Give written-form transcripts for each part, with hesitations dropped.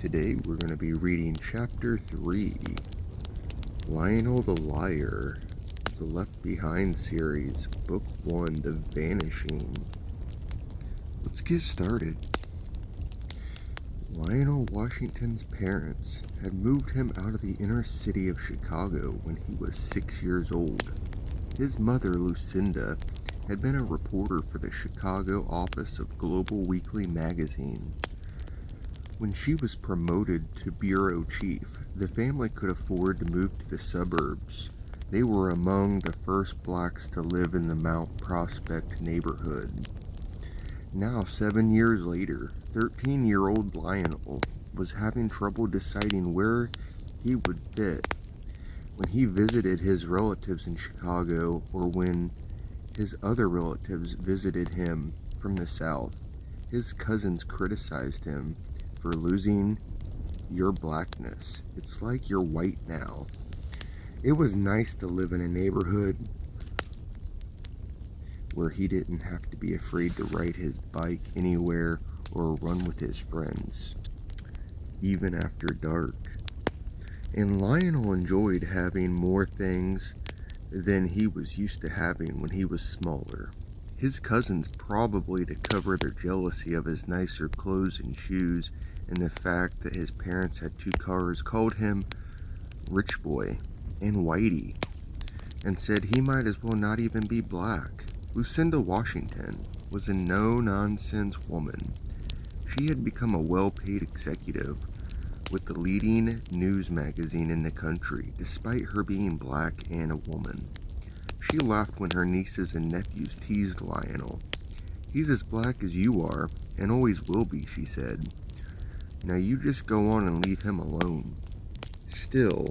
Today we're going to be reading Chapter 3, Lionel the Liar, the Left Behind series, Book 1, The Vanishing. Let's get started. Lionel Washington's parents had moved him out of the inner city of Chicago when he was 6 years old. His mother, Lucinda, had been a reporter for the Chicago office of Global Weekly magazine. When she was promoted to bureau chief, the family could afford to move to the suburbs. They were among the first blacks to live in the Mount Prospect neighborhood. Now, 7 years later, 13-year-old Lionel was having trouble deciding where he would fit. When he visited his relatives in Chicago, or when his other relatives visited him from the South, his cousins criticized him for losing your blackness. It's like you're white now. It was nice to live in a neighborhood where he didn't have to be afraid to ride his bike anywhere or run with his friends, even after dark. And Lionel enjoyed having more things than he was used to having when he was smaller. His cousins, probably to cover their jealousy of his nicer clothes and shoes and the fact that his parents had 2 cars, called him Rich Boy and Whitey, and said he might as well not even be black. Lucinda Washington was a no-nonsense woman. She had become a well-paid executive with the leading news magazine in the country, despite her being black and a woman. She laughed when her nieces and nephews teased Lionel. "He's as black as you are, and always will be," she said. "Now you just go on and leave him alone." Still,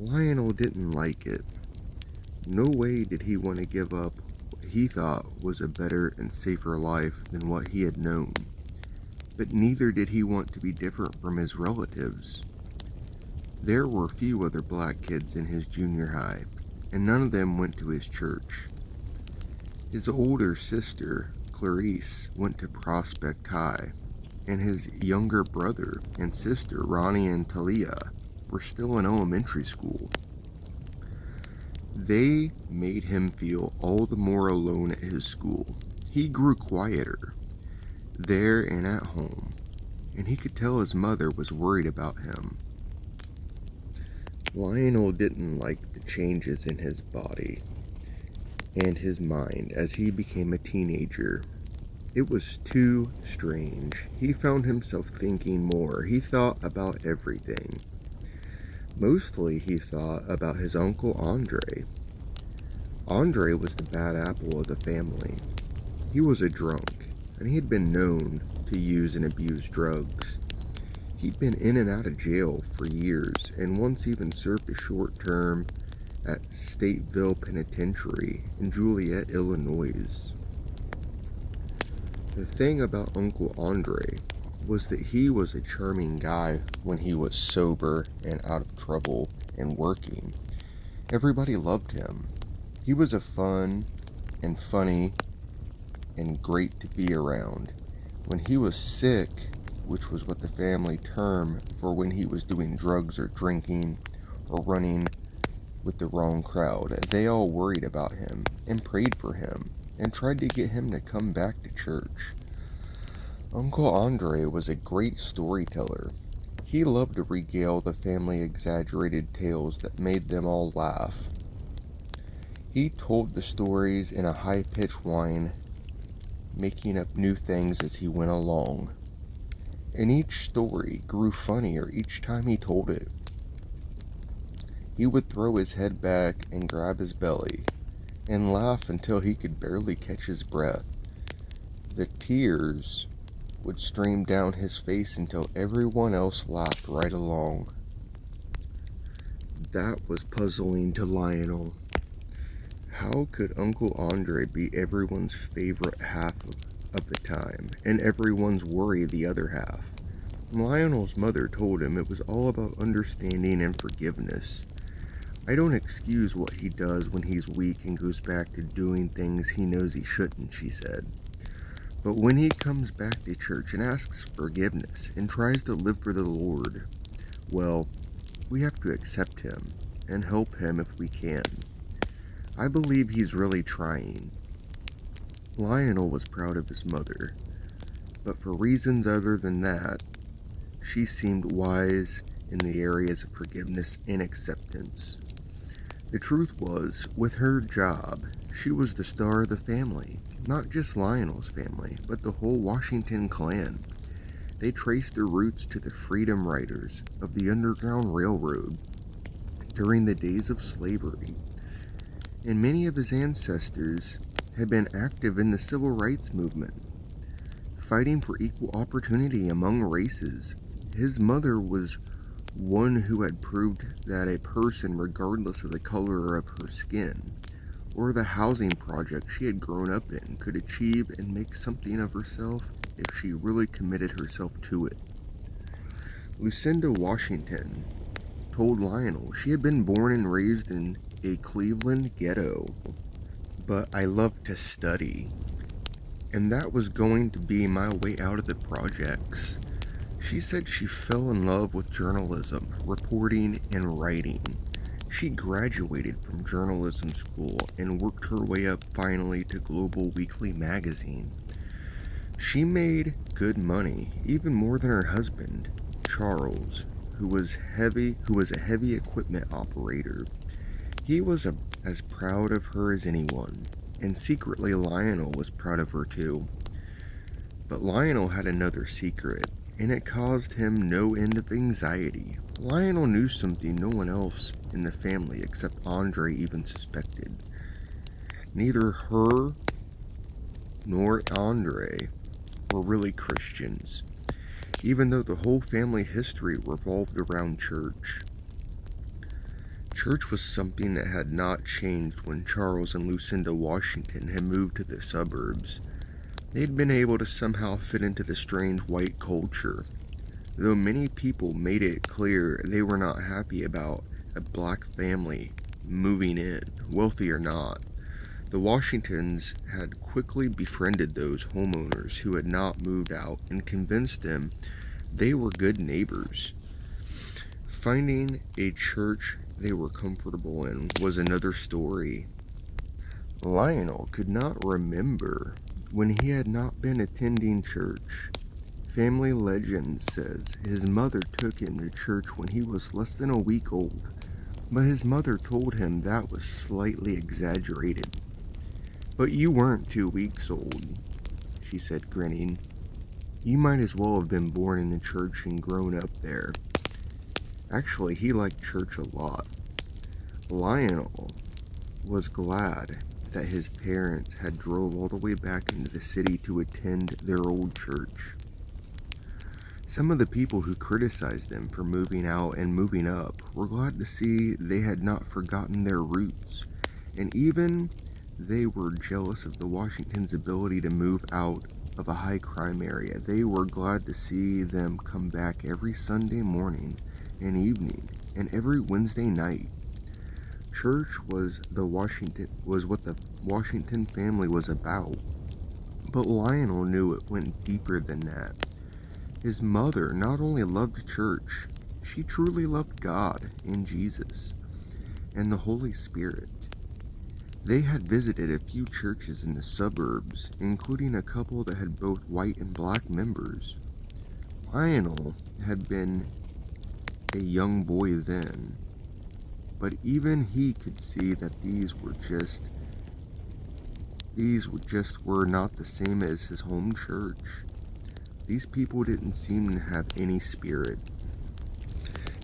Lionel didn't like it. No way did he want to give up what he thought was a better and safer life than what he had known. But neither did he want to be different from his relatives. There were few other black kids in his junior high, and none of them went to his church. His older sister, Clarice, went to Prospect High, and his younger brother and sister, Ronnie and Talia, were still in elementary school. They made him feel all the more alone at his school. He grew quieter there and at home, and he could tell his mother was worried about him. Lionel didn't like the changes in his body and his mind as he became a teenager. It was too strange. He found himself thinking more. He thought about everything. Mostly he thought about his Uncle Andre. Andre was the bad apple of the family. He was a drunk, and he had been known to use and abuse drugs. He'd been in and out of jail for years, and once even served a short term at Stateville Penitentiary in Joliet, Illinois. The thing about Uncle Andre was that he was a charming guy when he was sober and out of trouble and working. Everybody loved him. He was a fun and funny and great to be around. When he was sick, which was what the family termed for when he was doing drugs or drinking or running with the wrong crowd, they all worried about him and prayed for him and tried to get him to come back to church. Uncle Andre was a great storyteller. He loved to regale the family exaggerated tales that made them all laugh. He told the stories in a high-pitched whine, making up new things as he went along. And each story grew funnier each time he told it. He would throw his head back and grab his belly, and laugh until he could barely catch his breath. The tears would stream down his face until everyone else laughed right along. That was puzzling to Lionel. How could Uncle Andre be everyone's favorite half of the time, and everyone's worry the other half? Lionel's mother told him it was all about understanding and forgiveness. "I don't excuse what he does when he's weak and goes back to doing things he knows he shouldn't," she said. But when he comes back to church and asks forgiveness and tries to live for the Lord, well, we have to accept him and help him if we can. I believe he's really trying. Lionel was proud of his mother, but for reasons other than that, she seemed wise in the areas of forgiveness and acceptance. The truth was, with her job, she was the star of the family. Not just Lionel's family, but the whole Washington clan. They traced their roots to the freedom riders of the Underground Railroad during the days of slavery. And many of his ancestors had been active in the civil rights movement, fighting for equal opportunity among races. His mother was one who had proved that a person, regardless of the color of her skin or the housing project she had grown up in, could achieve and make something of herself if she really committed herself to it. Lucinda Washington told Lionel she had been born and raised in a Cleveland ghetto, but I loved to study, and that was going to be my way out of the projects. She said she fell in love with journalism, reporting, and writing. She graduated from journalism school and worked her way up finally to Global Weekly magazine. She made good money, even more than her husband, Charles, who was a heavy equipment operator. He was as proud of her as anyone, and secretly Lionel was proud of her too. But Lionel had another secret, and it caused him no end of anxiety. Lionel knew something no one else in the family except Andre even suspected. Neither her nor Andre were really Christians, even though the whole family history revolved around church. Church was something that had not changed when Charles and Lucinda Washington had moved to the suburbs. They'd been able to somehow fit into the strange white culture, though many people made it clear they were not happy about a black family moving in, wealthy or not. The Washingtons had quickly befriended those homeowners who had not moved out and convinced them they were good neighbors. Finding a church they were comfortable in was another story. Lionel could not remember when he had not been attending church. Family legend says his mother took him to church when he was less than a week old, but his mother told him that was slightly exaggerated. "But you weren't 2 weeks old," she said, grinning. "You might as well have been born in the church and grown up there." Actually, he liked church a lot. Lionel was glad that his parents had drove all the way back into the city to attend their old church. Some of the people who criticized them for moving out and moving up were glad to see they had not forgotten their roots, and even they were jealous of the Washingtons' ability to move out of a high crime area. They were glad to see them come back every Sunday morning and evening and every Wednesday night. Church was what the Washington family was about, but Lionel knew it went deeper than that. His mother not only loved church, she truly loved God and Jesus and the Holy Spirit. They had visited a few churches in the suburbs, including a couple that had both white and black members. Lionel had been a young boy then, but even he could see that these were not the same as his home church. These people didn't seem to have any spirit.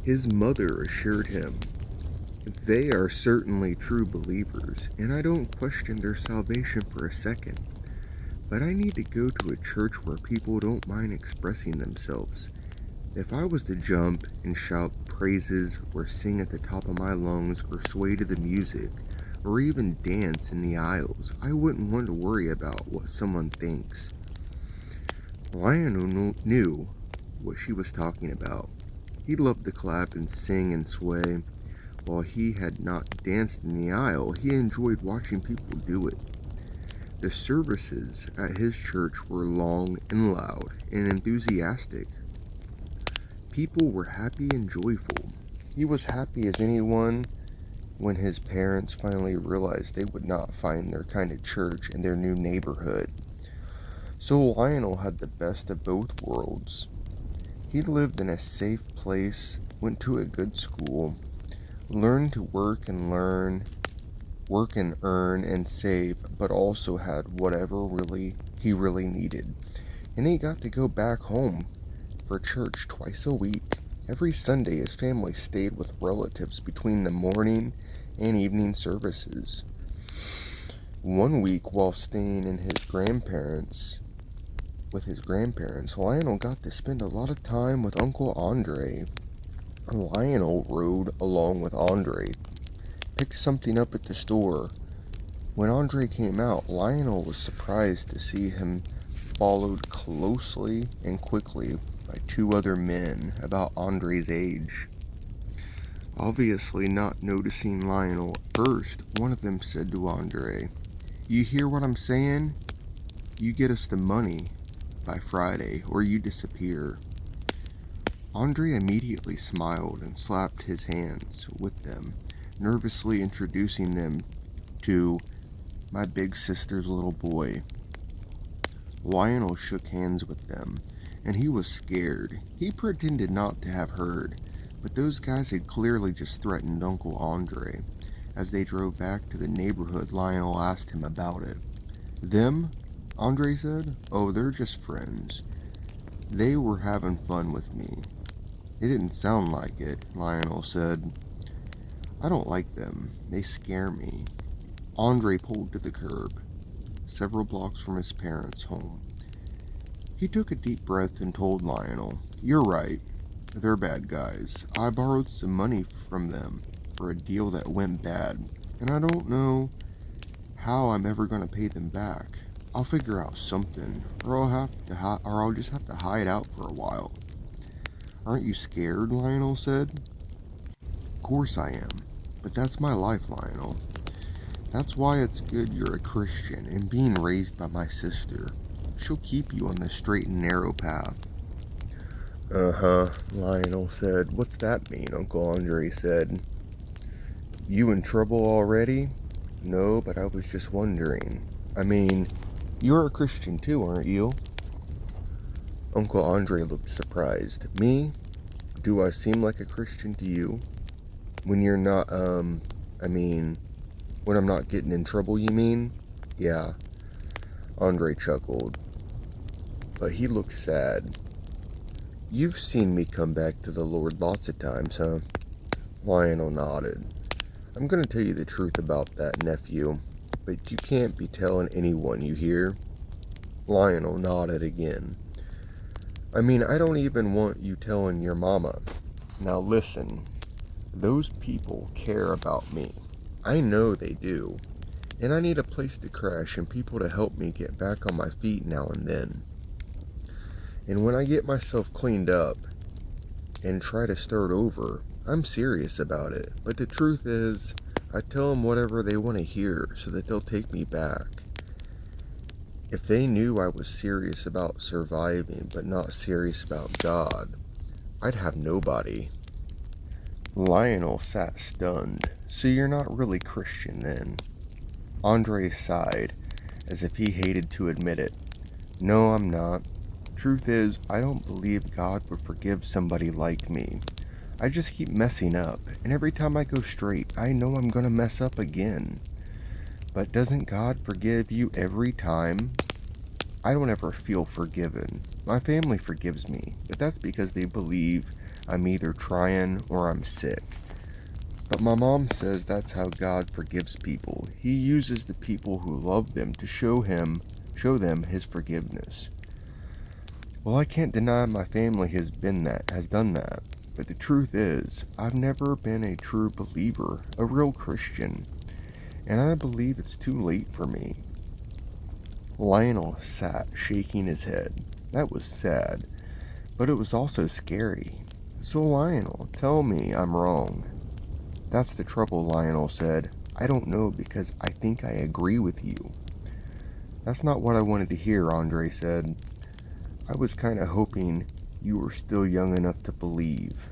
His mother assured him, "They are certainly true believers, and I don't question their salvation for a second. But I need to go to a church where people don't mind expressing themselves. If I was to jump and shout praises or sing at the top of my lungs or sway to the music or even dance in the aisles, I wouldn't want to worry about what someone thinks." Lionel knew what she was talking about. He loved to clap and sing and sway. While he had not danced in the aisle, he enjoyed watching people do it. The services at his church were long and loud and enthusiastic. People were happy and joyful. He was happy as anyone when his parents finally realized they would not find their kind of church in their new neighborhood. So Lionel had the best of both worlds. He lived in a safe place, went to a good school, learned to work and earn and save, but also had whatever he really needed. And he got to go back home for church twice a week. Every Sunday his family stayed with relatives between the morning and evening services. One week while staying with his grandparents, Lionel got to spend a lot of time with Uncle Andre. Lionel rode along with Andre, picked something up at the store. When Andre came out, Lionel was surprised to see him followed closely and quickly by two other men about Andre's age. Obviously not noticing Lionel at first, one of them said to Andre, "You hear what I'm saying? You get us the money by Friday, or you disappear." Andre immediately smiled and slapped his hands with them, nervously introducing them to my big sister's little boy. Lionel shook hands with them, and he was scared. He pretended not to have heard, but those guys had clearly just threatened Uncle Andre. As they drove back to the neighborhood, Lionel asked him about it. "Them?" Andre said. "Oh, they're just friends. They were having fun with me." "It didn't sound like it," Lionel said. "I don't like them. They scare me." Andre pulled to the curb, several blocks from his parents' home. He took a deep breath and told Lionel, "You're right. They're bad guys. I borrowed some money from them for a deal that went bad, and I don't know how I'm ever going to pay them back. I'll figure out something, or I'll just have to hide out for a while." "Aren't you scared?" Lionel said. "Of course I am, but that's my life, Lionel. That's why it's good you're a Christian and being raised by my sister. She'll keep you on the straight and narrow path." "Uh-huh," Lionel said. "What's that mean?" Uncle Andre said. "You in trouble already?" "No, but I was just wondering. I mean, you're a Christian too, aren't you?" Uncle Andre looked surprised. "Me? Do I seem like a Christian to you? When you're not, when I'm not getting in trouble, you mean?" "Yeah." Andre chuckled, but he looked sad. "You've seen me come back to the Lord lots of times, huh?" Lionel nodded. "I'm going to tell you the truth about that, nephew, but you can't be telling anyone, you hear?" Lionel nodded again. I don't even want you telling your mama. Now listen, those people care about me. I know they do. And I need a place to crash and people to help me get back on my feet now and then. And when I get myself cleaned up and try to start over, I'm serious about it. But the truth is, I tell them whatever they want to hear so that they'll take me back. If they knew I was serious about surviving but not serious about God, I'd have nobody." Lionel sat stunned. "So you're not really Christian then?" Andre sighed, as if he hated to admit it. "No, I'm not. Truth is, I don't believe God would forgive somebody like me. I just keep messing up, and every time I go straight, I know I'm gonna mess up again. But doesn't God forgive you every time? I don't ever feel forgiven. My family forgives me, but that's because they believe I'm either trying or I'm sick. But my mom says that's how God forgives people. He uses the people who love them to show them his forgiveness." "Well, I can't deny my family has done that. But the truth is, I've never been a true believer, a real Christian, and I believe it's too late for me." Lionel sat shaking his head. That was sad, but it was also scary. "So Lionel, tell me I'm wrong." "That's the trouble," Lionel said. "I don't know because I think I agree with you." That's not what I wanted to hear, Andre said. I was kind of hoping you were still young enough to believe.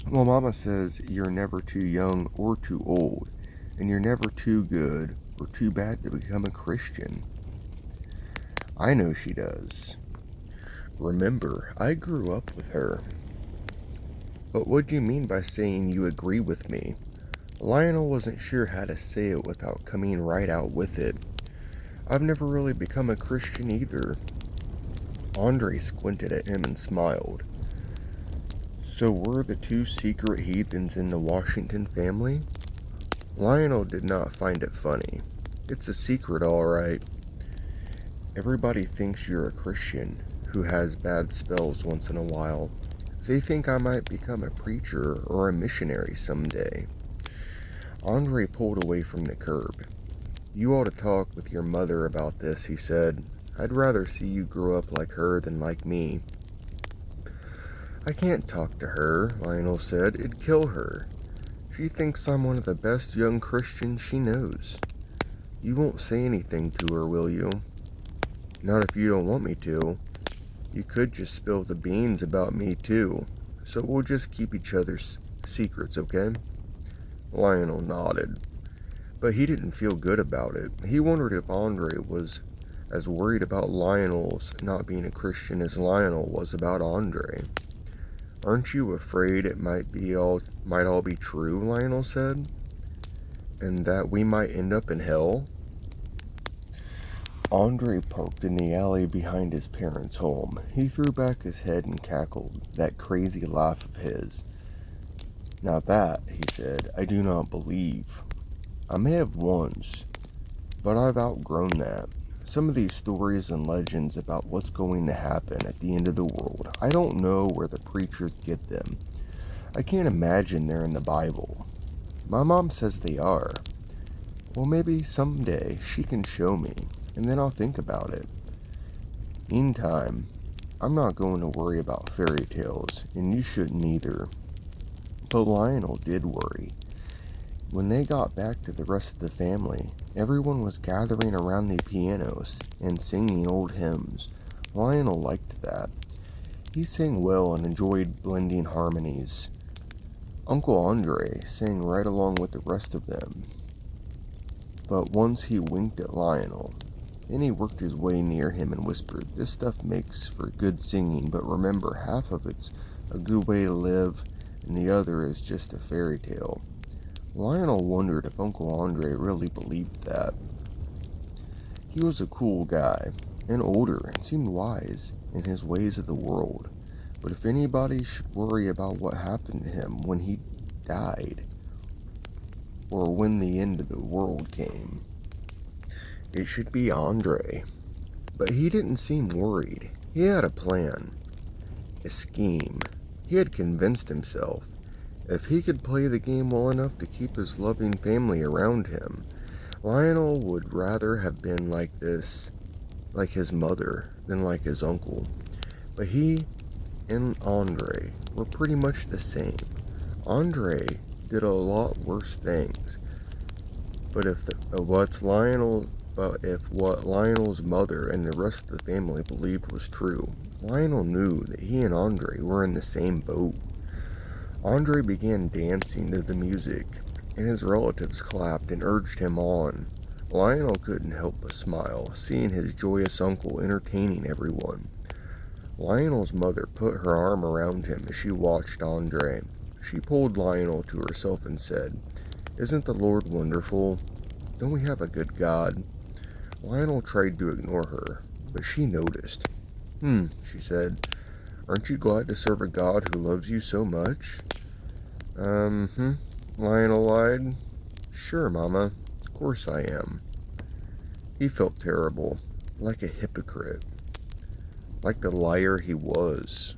Well, Mama says you're never too young or too old, and you're never too good or too bad to become a Christian. I know she does. Remember, I grew up with her. But what do you mean by saying you agree with me? Lionel wasn't sure how to say it without coming right out with it. I've never really become a Christian either. Andre squinted at him and smiled. So we're the two secret heathens in the Washington family? Lionel did not find it funny. It's a secret, all right. Everybody thinks you're a Christian who has bad spells once in a while. They think I might become a preacher or a missionary someday. Andre pulled away from the curb. You ought to talk with your mother about this, he said. I'd rather see you grow up like her than like me. I can't talk to her, Lionel said. It'd kill her. She thinks I'm one of the best young Christians she knows. You won't say anything to her, will you? Not if you don't want me to. You could just spill the beans about me, too. So we'll just keep each other's secrets, okay? Lionel nodded. But he didn't feel good about it. He wondered if Andre was as worried about Lionel's not being a Christian as Lionel was about Andre. Aren't you afraid it might all be true, Lionel said? And that we might end up in hell? Andre parked in the alley behind his parents' home. He threw back his head and cackled, that crazy laugh of his. Now that, he said, I do not believe. I may have once, but I've outgrown that. Some of these stories and legends about what's going to happen at the end of the world, I don't know where the preachers get them. I can't imagine they're in the Bible. My mom says they are. Well, maybe someday she can show me, and then I'll think about it. Meantime, I'm not going to worry about fairy tales, and you shouldn't either. But Lionel did worry. When they got back to the rest of the family, everyone was gathering around the pianos and singing old hymns. Lionel liked that. He sang well and enjoyed blending harmonies. Uncle Andre sang right along with the rest of them. But once he winked at Lionel, then he worked his way near him and whispered, This stuff makes for good singing, but remember, half of it's a good way to live, and the other is just a fairy tale. Lionel wondered if Uncle Andre really believed that. He was a cool guy, and older, and seemed wise in his ways of the world. But if anybody should worry about what happened to him when he died, or when the end of the world came, it should be Andre. But he didn't seem worried. He had a plan, a scheme. He had convinced himself if he could play the game well enough to keep his loving family around him, Lionel would rather have been like this, like his mother, than like his uncle. But he and Andre were pretty much the same. Andre did a lot worse things. But if what Lionel's mother and the rest of the family believed was true, Lionel knew that he and Andre were in the same boat. Andre began dancing to the music, and his relatives clapped and urged him on. Lionel couldn't help but smile, seeing his joyous uncle entertaining everyone. Lionel's mother put her arm around him as she watched Andre. She pulled Lionel to herself and said, Isn't the Lord wonderful? Don't we have a good God? Lionel tried to ignore her, but she noticed. She said, Aren't you glad to serve a God who loves you so much? Lionel lied. Sure, Mama, of course I am. He felt terrible, like a hypocrite, like the liar he was.